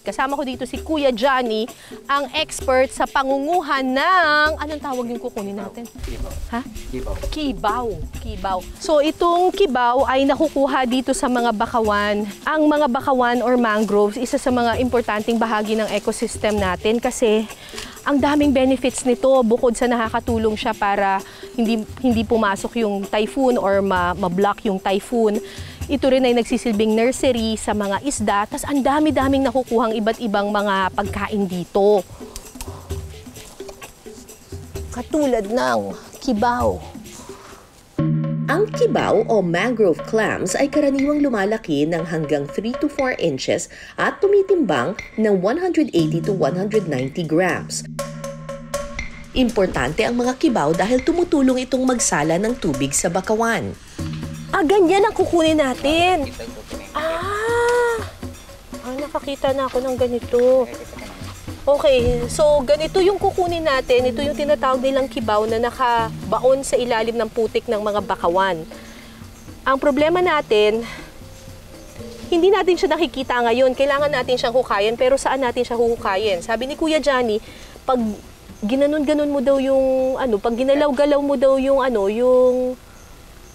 Kasama ko dito si Kuya Johnny, ang expert sa pangunguhan ng... Anong tawag yung kukunin natin? Kibaw. Ha? Kibaw. Kibaw. Kibaw. So itong kibaw ay nakukuha dito sa mga bakawan. Ang mga bakawan or mangroves, isa sa mga importanteng bahagi ng ecosystem natin kasi ang daming benefits nito bukod sa nakakatulong siya para hindi pumasok yung typhoon or ma-block yung typhoon. Ito rin ay nagsisilbing nursery sa mga isda, tas ang dami-daming nakukuhang iba't ibang mga pagkain dito. Katulad ng kibaw. Ang kibaw o mangrove clams ay karaniwang lumalaki ng hanggang 3 to 4 inches at tumitimbang ng 180 to 190 grams. Importante ang mga kibaw dahil tumutulong itong magsala ng tubig sa bakawan. Ganyan ang kukunin natin. Nakakita na ako ng ganito. Okay, so ganito yung kukunin natin. Ito yung tinatawag nilang kibaw na nakabaon sa ilalim ng putik ng mga bakawan. Ang problema natin, hindi natin siya nakikita ngayon. Kailangan natin siyang hukayin, pero saan natin siya huhukayin? Sabi ni Kuya Johnny, pag ginanon-ganon mo daw yung pag ginalaw-galaw mo daw yung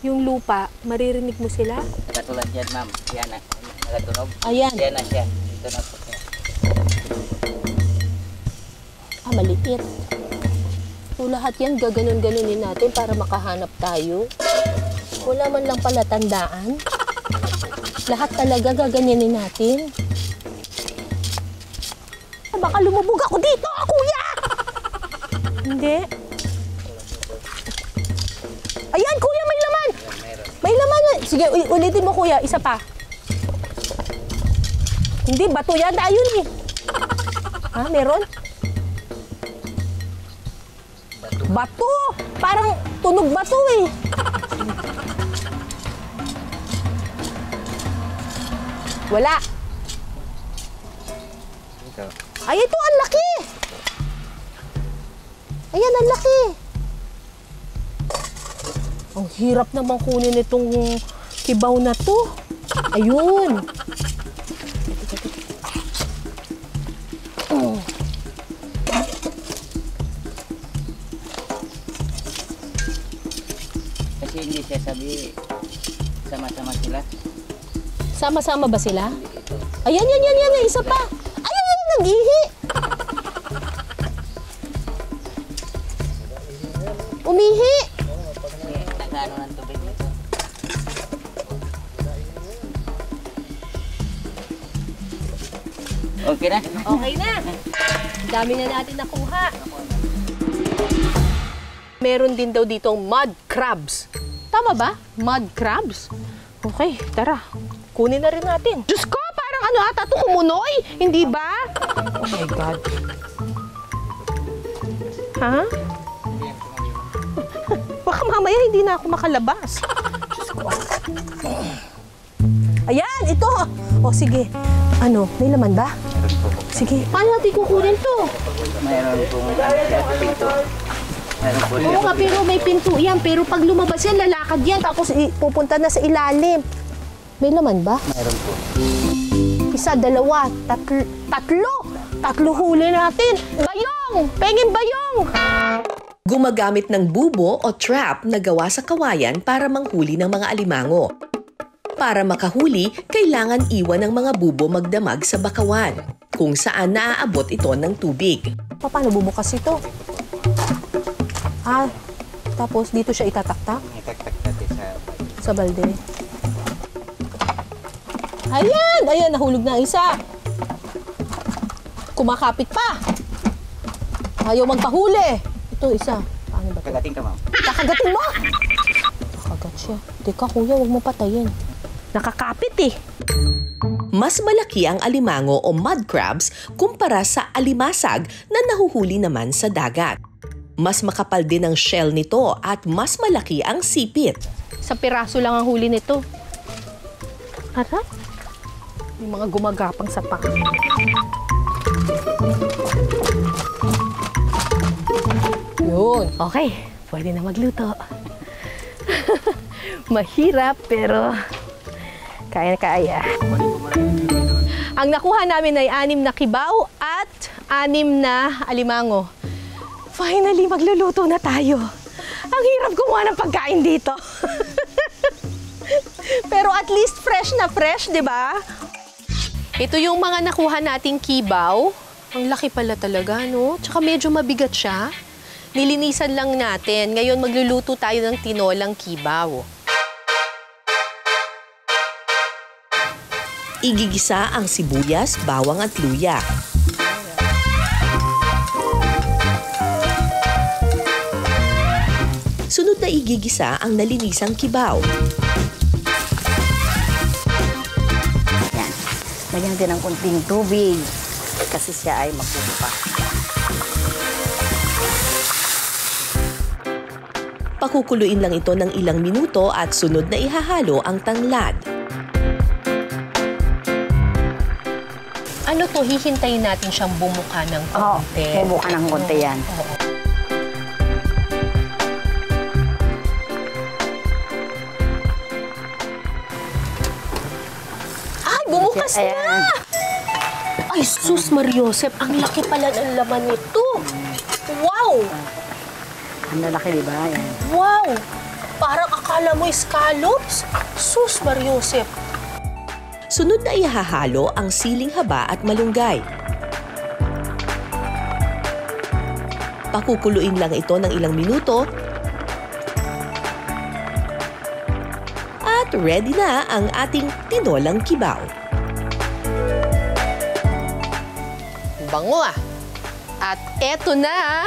yung lupa, maririnig mo sila? Katulad yan, ma'am. Yan na. Nakatunog. Ayan. Yan na siya. Ito na po siya. Maliit. So lahat yan gaganon-ganonin natin para makahanap tayo. Wala man lang pala tandaan. Lahat talaga gaganyanin natin. Baka lumubog ako dito, kuya! Hindi. Ayan, kuya, may laman! May laman! Sige, ulitin mo, kuya. Isa pa. Hindi, bato yan. Ayun eh. Ha, meron? Bato! Parang tunog bato eh. Wala. Ay, ito, ang laki! Ayan, ang laki! Ang hirap naman kunin itong kibaw na to. Ayun! Kasi hindi siya sabi sama-sama sila. Sama-sama ba sila? Ayan, yan, isa pa. Ayan, nag-ihi. Umihi. Nagano ng tubig nito. Okay na? Okay na. Dami na natin nakuha. Meron din daw ditong mud crabs. Tama ba? Mud crabs? Okay, tara. Kunin na rin natin. Diyos ko, parang ata ito kumunoy. Hindi ba? Oh my God. Ha? Baka mamaya hindi na ako makalabas. Diyos ko. Ayan, ito. O sige. May laman ba? Sige. Paano natin kukunin to? Mayroon pong pinto. Oo nga, pero may pinto yan. Pero pag lumabas yan, lalakad yan. Tapos pupunta na sa ilalim. May laman ba? Mayroon po. Isa, dalawa, tatlo. Tatlo huli natin. Bayong! Pengin bayong! Gumagamit ng bubo o trap na gawa sa kawayan para manghuli ng mga alimango. Para makahuli, kailangan iwan ng mga bubo magdamag sa bakawan, kung saan naaabot ito ng tubig. Paano bubukas ito? Tapos dito siya itataktak? Itaktak natin sa balde. Ayan, nahulog na isa. Kumakapit pa. Ayaw magpahuli. Ito, isa. Paano ba ito? Kagating ka, ma'am. Kakagatin mo? Kakagat siya. Teka, kuya, huwag mo patayin. Nakakapit eh. Mas malaki ang alimango o mud crabs kumpara sa alimasag na nahuhuli naman sa dagat. Mas makapal din ang shell nito at mas malaki ang sipit. Sa piraso lang ang huli nito. Harap. May mga gumagapang sa pang. Yun. Okay. Pwede na magluto. Mahirap pero kaya-kaya. Ang nakuha namin ay 6 na kibaw at 6 na alimango. Finally, magluluto na tayo. Ang hirap gumawa ng pagkain dito. Pero at least fresh na fresh, di ba? Ito yung mga nakuha nating kibaw. Ang laki pala talaga, no? Tsaka medyo mabigat siya. Nilinisan lang natin. Ngayon, magluluto tayo ng tinolang kibaw. Igigisa ang sibuyas, bawang at luya. Sunod na igigisa ang nalinisang kibaw. Yan. Lagyan natin ng konting tubig kasi siya ay magpupa. Pakukuluin lang ito ng ilang minuto at sunod na ihahalo ang tanglad. Ano to, hihintayin natin siyang bumuka ng konti. Oo, bumuka ng konti yan. Oo. Ay, bumukas na! Ayan. Ay, sus Mariosep, ang laki pala ng laman nito. Wow! Ang lalaki, di ba? Ayan. Wow! Parang akala mo scallops. Sus Mariosep. Sunod na ihahalo ang siling haba at malunggay. Pakukuluin lang ito ng ilang minuto. At ready na ang ating tinolang kibaw. Bango ah! At eto na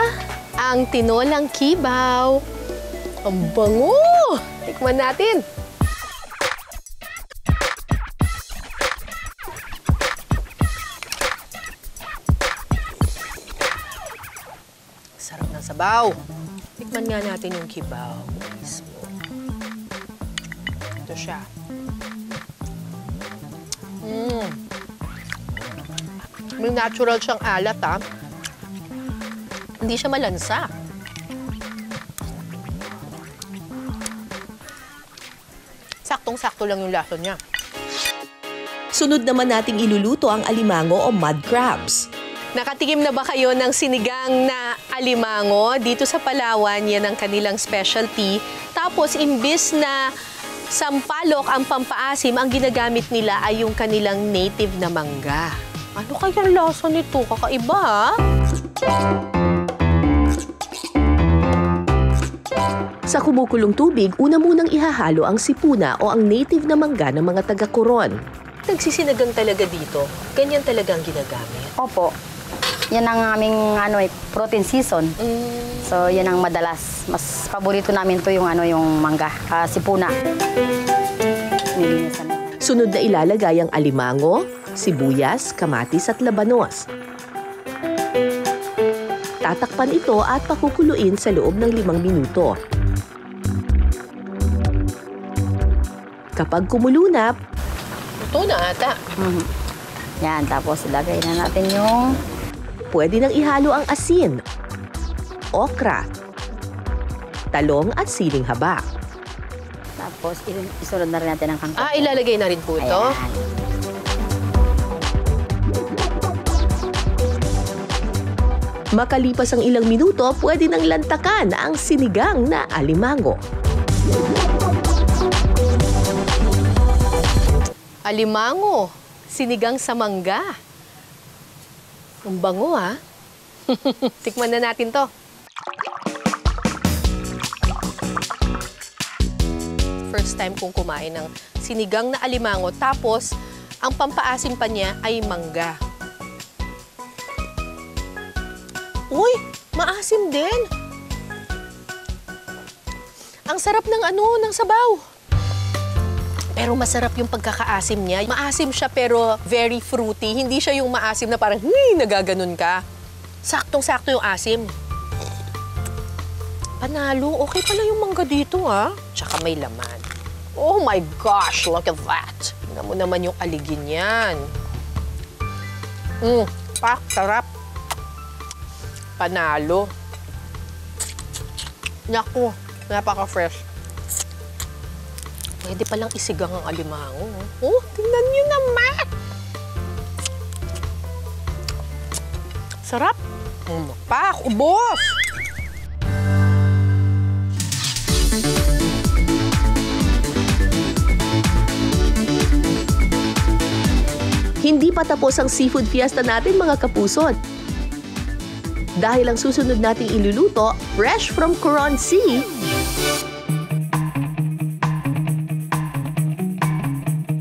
ang tinolang kibaw. Ang bango! Tikman natin. Sarap ng sabaw. Tikman nga natin yung kibaw. Mismo. Ito siya. May natural siyang alat, ha? Hindi siya malansa. Saktong-sakto lang yung lasa niya. Sunod naman nating iluluto ang alimango o mud crabs. Nakatikim na ba kayo ng sinigang na alimango? Dito sa Palawan, yan ang kanilang specialty. Tapos, imbis na sampalok ang pampaasim, ang ginagamit nila ay yung kanilang native na mangga. Ano kaya ang lasa nito? Kakaiba, ha? Sa kumukulong tubig, una munang ihahalo ang sipuna o ang native na mangga ng mga taga-Coron. Nagsisinagang talaga dito. Ganyan talaga ang ginagamit. Opo. Yan ang aming protein season. So, yan ang madalas. Mas paborito namin to yung yung mangga, sipuna. Nilinisan namin. Sunod na ilalagay ang alimango, sibuyas, kamatis at labanos. Tatakpan ito at pakukuluin sa loob ng 5 minuto. Kapag kumulo na, Ito na ata. Yan, tapos ilagay na natin yung pwede nang ihalo ang asin, okra, talong at siling haba. tapos isunod na rin natin ang kangkong. Ilalagay na rin po ito. Ayan. Makalipas ang ilang minuto, pwede nang lantakan ang sinigang na alimango. Alimango, sinigang sa mangga. Ang bango, ha? Tikman na natin to. First time kong kumain ng sinigang na alimango. Tapos, ang pampaasim pa niya ay mangga. Uy, maasim din. Ang sarap ng ng sabaw. Pero masarap yung pagkakaasim niya. Maasim siya pero very fruity. Hindi siya yung maasim na parang, nagaganon ka. Saktong-sakto yung asim. Panalo, okay pala yung mangga dito, ha? Tsaka may laman. Oh my gosh, look at that. Tingnan mo naman yung aligin yan. Sarap. Panalo. Naku, napaka-fresh. Pwede palang isigang ang alimango. Oh, tingnan nyo naman. Sarap. Pak, ubos! Hindi pa tapos ang seafood fiesta natin mga kapusot. Dahil ang susunod nating iluluto, fresh from Coron Sea,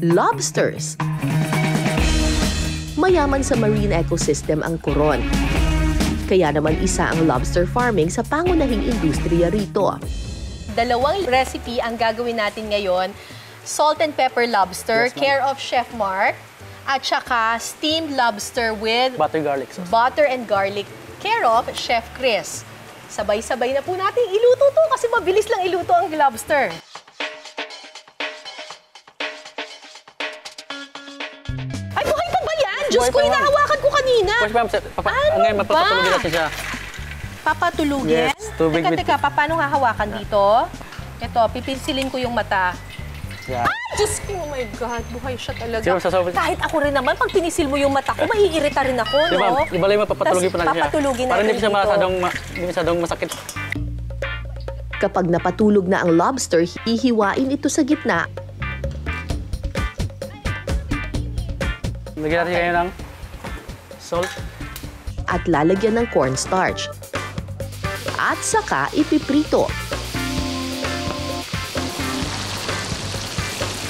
lobsters. Mayaman sa marine ecosystem ang Coron. Kaya naman isa ang lobster farming sa pangunahing industriya rito. Dalawang recipe ang gagawin natin ngayon. Salt and pepper lobster, Yes, ma'am. care of Chef Mark. At saka steamed lobster with Butter garlic sauce. butter and garlic, care of Chef Chris. Sabay-sabay na po natin iluto to kasi mabilis lang iluto ang lobster. Ay, buhay pa ba yan? Diyos Buhay ko, pa, ma'am. hinahawakan ko kanina. Pwes ma'am, Ano ngayon ba? mapapatulogin natin siya. Papatulugin? Yes, tubig with- Teka, paano hahawakan dito? Ito, pipisilin ko yung mata. Yeah. Ay, Diyos ko, oh my God, buhay siya talaga. Siguro sa sobrang- Kahit ako rin naman, pag pinisil mo yung mata ko, maiirita rin ako, Di ba, no? ibalay mo, papatulogin Tas pa natin siya. papatulugin Para hindi natin siya dito. hindi masyadong masakit. Kapag napatulog na ang lobster, hihiwain ito sa gitna Lagyan natin kayo ng salt. at lalagyan ng cornstarch. At saka ipiprito.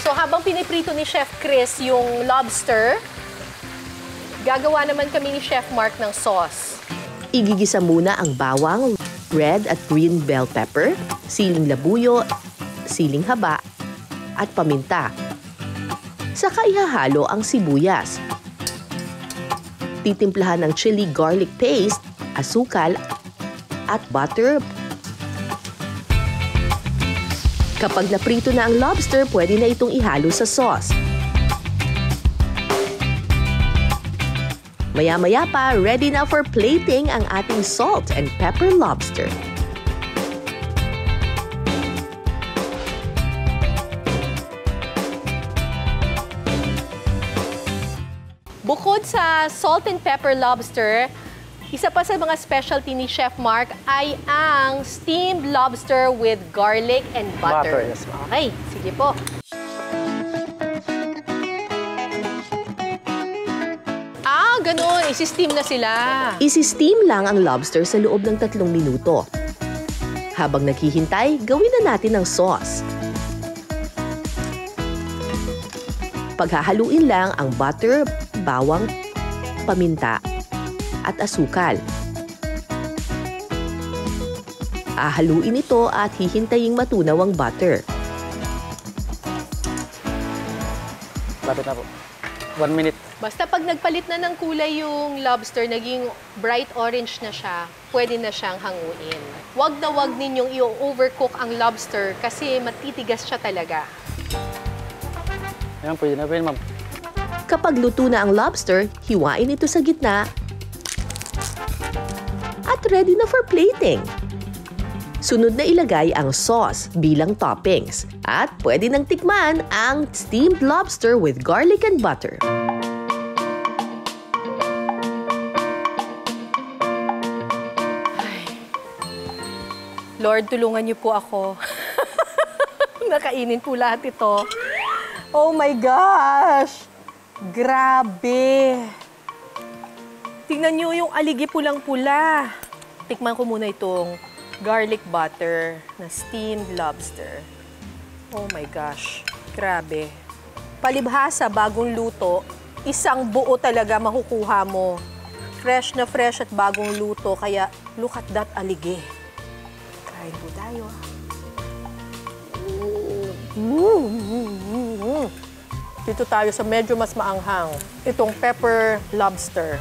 So habang piniprito ni Chef Chris yung lobster, gagawa naman kami ni Chef Mark ng sauce. Igigisa muna ang bawang, red at green bell pepper, siling labuyo, siling haba, at paminta. Saka ihahalo ang sibuyas. Titimplahan ng chili garlic paste, asukal, at butter. Kapag naprito na ang lobster, pwede na itong ihalo sa sauce. Maya-maya pa, ready na for plating ang ating salt and pepper lobster. Bukod sa salt and pepper lobster, isa pa sa mga specialty ni Chef Mark ay ang steamed lobster with garlic and butter. Butter, yes, ma'am. Okay, sige po. Ganun. Isi-steam na sila. Isi-steam lang ang lobster sa loob ng 3 minuto. Habang naghihintay, gawin na natin ang sauce. Paghahaluin lang ang butter, bawang, paminta, at asukal. Ahaluin ito at hihintaying matunaw ang butter. Lapit na po. 1 minute. Basta pag nagpalit na ng kulay yung lobster, naging bright orange na siya, pwede na siyang hanguin. Wag na wag ninyong i-overcook ang lobster kasi matitigas siya talaga. Ayan, pwede na po yun, ma'am. Kapag luto na ang lobster, hiwain ito sa gitna at ready na for plating. Sunod na ilagay ang sauce bilang toppings at pwede nang tikman ang steamed lobster with garlic and butter. Lord, tulungan niyo po ako. Nakainin po lahat ito. Oh my gosh! Grabe! Tingnan niyo yung aligi pulang-pula. Tikman ko muna itong garlic butter na steamed lobster. Oh my gosh! Grabe. Palibhasa, bagong luto, isang buo talaga makukuha mo. Fresh na fresh at bagong luto, kaya look at that aligi. Kain po tayo. Dito tayo sa medyo mas maanghang. Itong pepper lobster.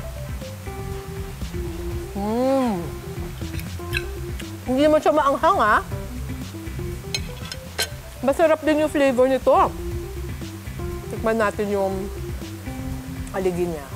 Hindi naman siya maanghang, ha? Masarap din yung flavor nito. Tikman natin yung aligi niya.